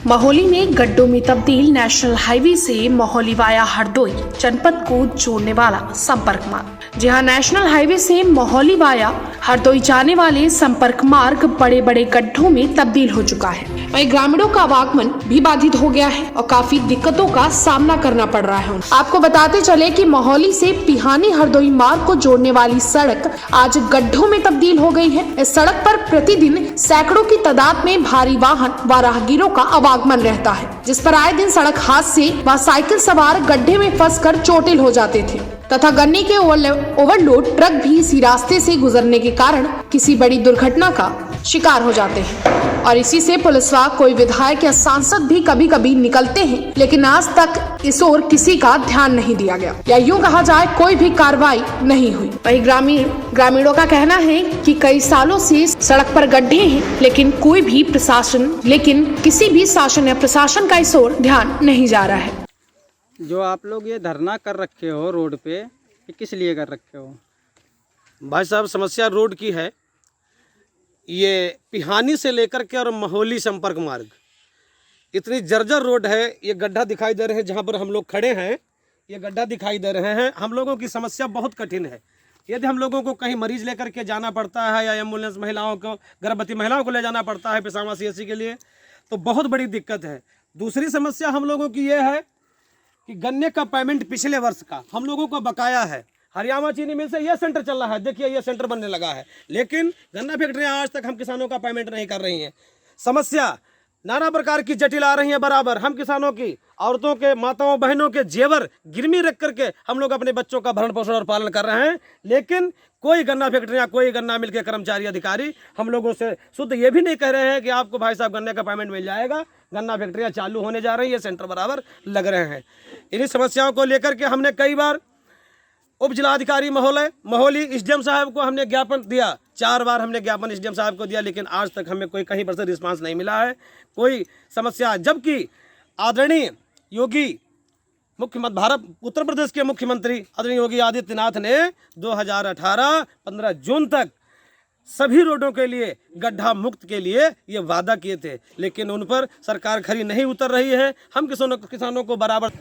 महोली में गड्ढों में तब्दील नेशनल हाईवे से महोली वाया हरदोई जनपद को जोड़ने वाला संपर्क मार्ग। जी हां, नेशनल हाईवे से महोली वाया हरदोई जाने वाले संपर्क मार्ग बड़े बड़े गड्ढों में तब्दील हो चुका है। वहीं ग्रामीणों का आवागमन भी बाधित हो गया है और काफी दिक्कतों का सामना करना पड़ रहा है। आपको बताते चले कि महोली से पिहानी हरदोई मार्ग को जोड़ने वाली सड़क आज गड्ढों में तब्दील हो गई है। इस सड़क पर प्रतिदिन सैकड़ों की तादाद में भारी वाहन व राहगीरों का आवागमन रहता है, जिस पर आए दिन सड़क हादसे व साइकिल सवार गड्ढे में फंसकर चोटिल हो जाते थे तथा गन्ने के ओवरलोड ट्रक भी इसी रास्ते से गुजरने के कारण किसी बड़ी दुर्घटना का शिकार हो जाते हैं। और इसी से पुलिस व कोई विधायक या सांसद भी कभी कभी निकलते हैं, लेकिन आज तक इस ओर किसी का ध्यान नहीं दिया गया या यूं कहा जाए कोई भी कार्रवाई नहीं हुई। वही ग्रामीणों का कहना है कि कई सालों से सड़क पर गड्ढे हैं, लेकिन किसी भी शासन या प्रशासन का इस ओर ध्यान नहीं जा रहा है। जो आप लोग ये धरना कर रखे हो रोड पे, ये किस लिए कर रखे हो? भाई साहब, समस्या रोड की है। ये पिहानी से लेकर के और महोली संपर्क मार्ग इतनी जर्जर रोड है। ये गड्ढा दिखाई दे रहे हैं जहाँ पर हम लोग खड़े हैं, ये गड्ढा दिखाई दे रहे हैं। हम लोगों की समस्या बहुत कठिन है। यदि हम लोगों को कहीं मरीज लेकर के जाना पड़ता है या एम्बुलेंस महिलाओं को, गर्भवती महिलाओं को ले जाना पड़ता है पेशावा CSC के लिए, तो बहुत बड़ी दिक्कत है। दूसरी समस्या हम लोगों की ये है कि गन्ने का पेमेंट पिछले वर्ष का हम लोगों को बकाया है। हरियाणा चीनी मिल से यह सेंटर चल रहा है, देखिए यह सेंटर बनने लगा है, लेकिन गन्ना फैक्ट्रियां आज तक हम किसानों का पेमेंट नहीं कर रही हैं। समस्या नाना प्रकार की जटिल आ रही है बराबर। हम किसानों की औरतों के, माताओं बहनों के जेवर गिरवी रख करके हम लोग अपने बच्चों का भरण पोषण और पालन कर रहे हैं, लेकिन कोई गन्ना फैक्ट्रियां, कोई गन्ना मिल के कर्मचारी अधिकारी हम लोगों से शुद्ध ये भी नहीं कह रहे हैं कि आपको भाई साहब गन्ने का पेमेंट मिल जाएगा। गन्ना फैक्ट्रियां चालू होने जा रही है, सेंटर बराबर लग रहे हैं। इन्हीं समस्याओं को लेकर के हमने कई बार उप जिलाधिकारी महोली SDM साहब को हमने ज्ञापन दिया। 4 बार हमने ज्ञापन SDM साहब को दिया, लेकिन आज तक हमें कोई कहीं पर से रिस्पांस नहीं मिला है, कोई समस्या। जबकि आदरणीय योगी भारत उत्तर प्रदेश के मुख्यमंत्री आदरणीय योगी आदित्यनाथ ने 2018 15 जून तक सभी रोडों के लिए गड्ढा मुक्त के लिए ये वादा किए थे, लेकिन उन पर सरकार खरी नहीं उतर रही है। हम किसानों को बराबर।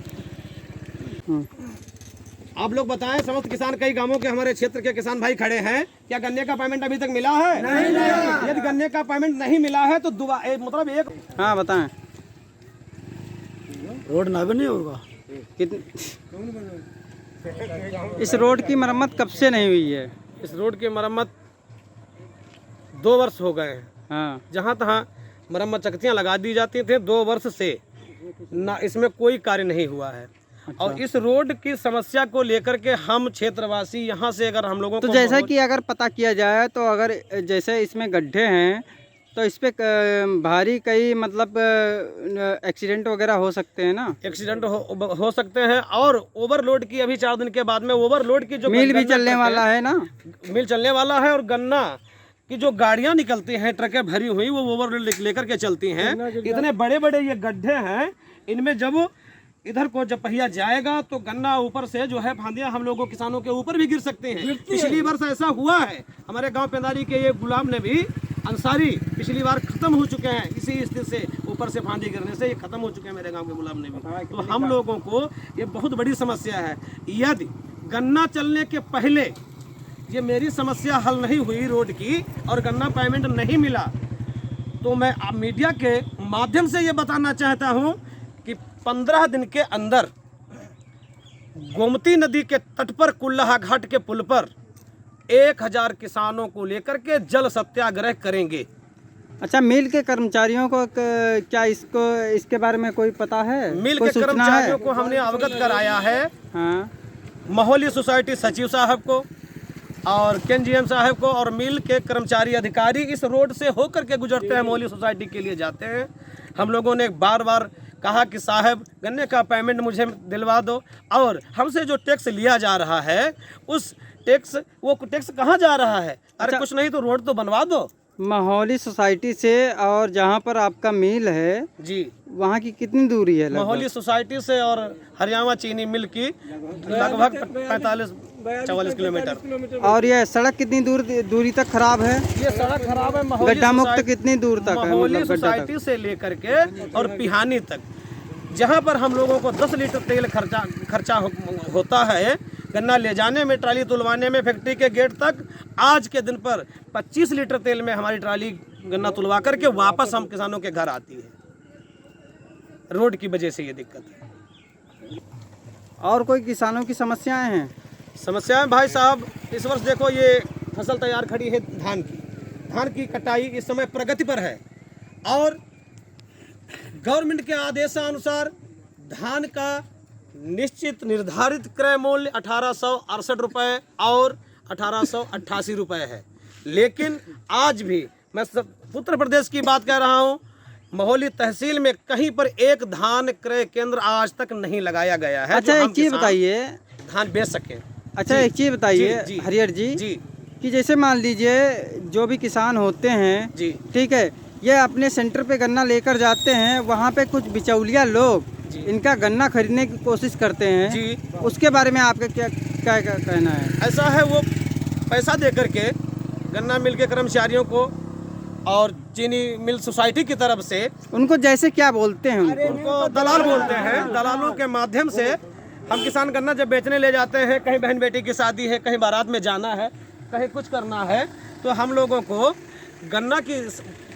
आप लोग बताएं, समस्त किसान, कई गांवों के हमारे क्षेत्र के किसान भाई खड़े हैं, क्या गन्ने का पेमेंट अभी तक मिला है? नहीं मिला। यदि गन्ने का पेमेंट नहीं मिला है तो मतलब एक। हाँ बताएं। रोड ना बनी होगा इस रोड की मरम्मत कब से नहीं हुई है? इस रोड की मरम्मत 2 वर्ष हो गए हैं। हाँ, जहाँ तहाँ मरम्मत चकतियाँ लगा दी जाती थी, 2 वर्ष से ना इसमें कोई कार्य नहीं हुआ है। अच्छा। और इस रोड की समस्या को लेकर के हम क्षेत्रवासी यहाँ से अगर हम लोगों तो को जैसा कि अगर पता किया जाए तो अगर जैसे इसमें गड्ढे हैं तो इस पे भारी कई मतलब एक्सीडेंट वगैरह हो सकते हैं ना? एक्सीडेंट हो सकते हैं, और ओवरलोड की अभी 4 दिन के बाद में ओवरलोड की जो मिल भी चलने वाला है ना, मिल चलने वाला है, और गन्ना की जो गाड़ियां निकलती हैं ट्रकें भरी हुई, वो ओवरलोड लेकर के चलती हैं। इतने बड़े बड़े ये गड्ढे हैं, इनमें जब इधर को जब पहिया जाएगा तो गन्ना ऊपर से जो है फांदियां हम लोगों किसानों के ऊपर भी गिर सकते हैं। पिछली वर्ष ऐसा हुआ है, हमारे गांव पेंदारी के ये गुलाम ने भी अंसारी पिछली बार खत्म हो चुके हैं इसी स्थिति से, ऊपर से फांदी गिरने से ये खत्म हो चुके हैं मेरे गांव के गुलाम ने भी। तो हम लोगों को ये बहुत बड़ी समस्या है। यदि गन्ना चलने के पहले ये मेरी समस्या हल नहीं हुई रोड की और गन्ना पेमेंट नहीं मिला, तो मैं मीडिया के माध्यम से ये बताना चाहता हूँ कि 15 दिन के अंदर गोमती नदी के तट पर कुल्लाहा घाट के पुल पर 1000 किसानों को लेकर के जल सत्याग्रह करेंगे। अच्छा, मिल के कर्मचारियों को क्या इसके बारे में कोई पता है? मिल के कर्मचारियों को हमने अवगत कराया है। हाँ, महोली सोसाइटी सचिव साहब को और KNGM साहब को, और मिल के कर्मचारी अधिकारी इस रोड से होकर के गुजरते हैं, महोली सोसाइटी के लिए जाते हैं। हम लोगों ने बार बार कहा कि साहब गन्ने का पेमेंट मुझे दिलवा दो, और हमसे जो टैक्स लिया जा रहा है उस टैक्स कहाँ जा रहा है? अरे अच्छा, कुछ नहीं तो रोड तो बनवा दो। महोली सोसाइटी से और जहाँ पर आपका मिल है जी, वहाँ की कितनी दूरी है? महोली सोसाइटी से और हरियाणा चीनी मिल की लगभग 44 किलोमीटर। और ये सड़क कितनी दूरी तक खराब है? ये सड़क खराब है गड्ढा मुक्त कितनी दूर तक है? महोली मतलब गड्ढा सोसाइटी से लेकर के और पिहानी तक, जहाँ पर हम लोगों को 10 लीटर तेल खर्चा होता है गन्ना ले जाने में, ट्राली तुलवाने में, फैक्ट्री के गेट तक, आज के दिन पर 25 लीटर तेल में हमारी ट्राली गन्ना तुलवा करके वापस हम किसानों के घर आती है। रोड की वजह से ये दिक्कत है। और कोई किसानों की समस्याएं हैं? समस्याएं भाई साहब, इस वर्ष देखो ये फसल तैयार खड़ी है धान की कटाई इस समय प्रगति पर है और गवर्नमेंट के आदेशानुसार धान का निश्चित निर्धारित क्रय मूल्य 1868 रुपये और 1888 रुपये है। लेकिन आज भी मैं उत्तर प्रदेश की बात कह रहा हूँ, महोली तहसील में कहीं पर एक धान क्रय केंद्र आज तक नहीं लगाया गया है। अच्छा, एक चीज बताइए, धान बेच सके। अच्छा एक चीज बताइए हरियर जी कि जैसे मान लीजिए जो भी किसान होते हैं जी, ठीक है, ये अपने सेंटर पे गन्ना लेकर जाते हैं, वहाँ पे कुछ बिचौलिया लोग इनका गन्ना खरीदने की कोशिश करते हैं जी, उसके बारे में आपका क्या कहना है? ऐसा है, वो पैसा दे करके गन्ना मिल के कर्मचारियों को और चीनी मिल सोसाइटी की तरफ से उनको जैसे क्या बोलते हैं, उनको दलाल बोलते हैं। दलालों के माध्यम से हम किसान गन्ना जब बेचने ले जाते हैं, कहीं बहन बेटी की शादी है, कहीं बारात में जाना है, कहीं कुछ करना है, तो हम लोगों को गन्ना की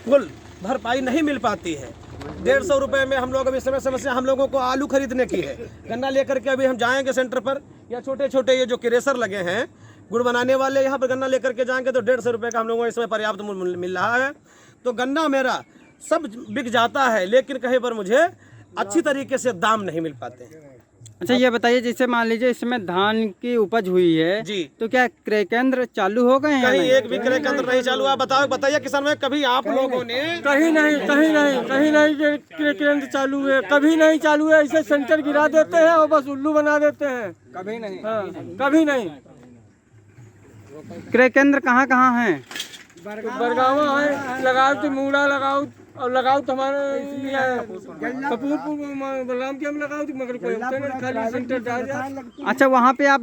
कुल भरपाई नहीं मिल पाती है। 150 रुपये में हम लोग अभी समस्या हम लोगों को आलू खरीदने की है। गन्ना लेकर के अभी हम जाएंगे सेंटर पर, या छोटे छोटे ये जो क्रेशर लगे हैं गुड़ बनाने वाले, यहाँ पर गन्ना लेकर के जाएंगे तो 150 रुपये का हम लोगों को इसमें पर्याप्त मूल्य मिल रहा है। तो गन्ना मेरा सब बिक जाता है, लेकिन कहीं पर मुझे अच्छी तरीके से दाम नहीं मिल पाते हैं। अच्छा ये बताइए, जैसे मान लीजिए इसमें धान की उपज हुई है जी, तो क्या क्रय केंद्र चालू हो गए हैं? कहीं एक भी क्रय केंद्र नहीं चालू है। बताइए किसान में कभी आप लोगों ने कहीं नहीं क्रय केंद्र चालू है, कभी नहीं चालू है। ऐसे सेंटर गिरा देते हैं और बस उल्लू बना देते हैं। कभी नहीं। हाँ, कभी नहीं। क्रय केंद्र कहाँ कहाँ हैं? बरगावा है, लगाओ तो मूड़ा लगाओ, और लगाओ तो हमारे कपूरपुर बलराम के हम लगाओ तो मगर कोई होता नहीं, खाली सेंटर डाल जाए। अच्छा वहाँ पे आप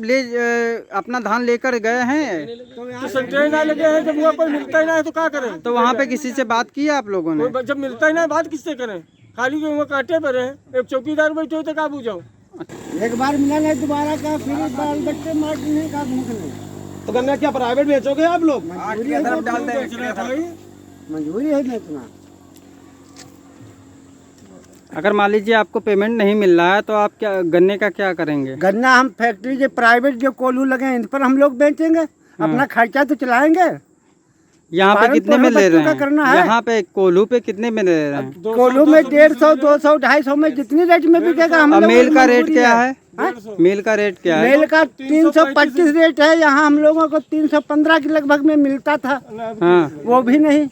अपना धान लेकर गए हैं तो सेंटर ना लगे हैं, जब वहाँ पर मिलता ही ना है तो क्या करें? तो वहाँ पे किसी से बात की आप लोगों ने? जब मिलता ही ना है बात किससे करें? खाली जो वहाँ कांटे पर है, एक चौकीदार बैठे हो तो क्या पूछो? एक बार मिला नहीं, दोबारा का फिर बाल बच्चे मार नहीं का भूखने। तो गन्ना क्या प्राइवेट बेचोगे आप लोग? मंजूरी है बेचना। अगर मान लीजिए आपको पेमेंट नहीं मिल रहा है तो आप क्या गन्ने का क्या करेंगे? गन्ना हम फैक्ट्री जो प्राइवेट जो कोल्हू लगे हैं इन पर हम लोग बेचेंगे, अपना खर्चा तो चलाएंगे। यहाँ पे कितने में ले रहे हैं? करना है। यहाँ पे कोल्हू पे कितने में ले रहे हैं? कोल्हू में 150, 200, 250 में जितनी रेट में बिकेगा हम लोग। मेल का रेट क्या है? मेल का रेट क्या है? मेल का 325 रेट है, यहाँ हम लोगों को 315 के लगभग में मिलता था। हाँ, वो भी नहीं।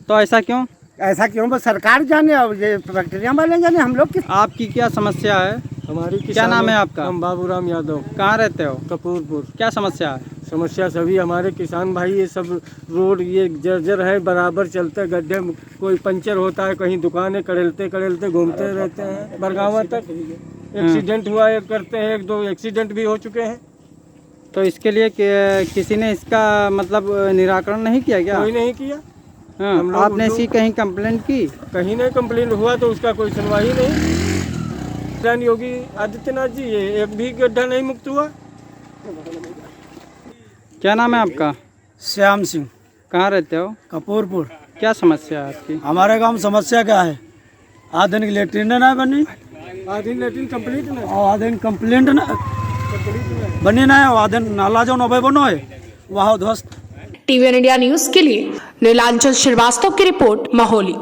तो ऐसा क्यों? ऐसा क्यों? बस सरकार जाने और ये फैक्ट्रियाँ वाले जाने, हम लोग किस। आपकी क्या समस्या है? हमारी क्या नाम है आपका? हम बाबूराम यादव। कहाँ रहते हो? कपूरपुर। क्या समस्या है? समस्या सभी हमारे किसान भाई, ये सब रोड ये जर्जर है, बराबर चलते गड्ढे, कोई पंचर होता है, कहीं दुकानें कड़ेलते घूमते रहते हैं। बरगावा तक एक्सीडेंट हुआ है, करते हैं, 1-2 एक्सीडेंट भी हो चुके हैं। तो इसके लिए किसी ने इसका मतलब निराकरण नहीं किया क्या? कोई नहीं किया। हाँ, आपने इसकी कहीं कंप्लेंट की? कहीं नहीं कंप्लेंट हुआ तो उसका कोई सुनवाई नहीं। योगी आदित्यनाथ जी, ये एक भी गड्ढा नहीं मुक्त हुआ। क्या नाम है आपका? श्याम सिंह। कहाँ रहते हो? कपूरपुर। क्या समस्या है आपकी? हमारे गांव में समस्या क्या है? आधुनिक लेटरिन ना बनी, आधी लेटिन कंप्लीट ना, और आधुनिक कंप्लेंट ना बनी ना, और आधुनिक नाला जो नबे बनो है वहाँ ध्वस्त। TVN इंडिया न्यूज के लिए नीलांचल श्रीवास्तव की रिपोर्ट, महोली।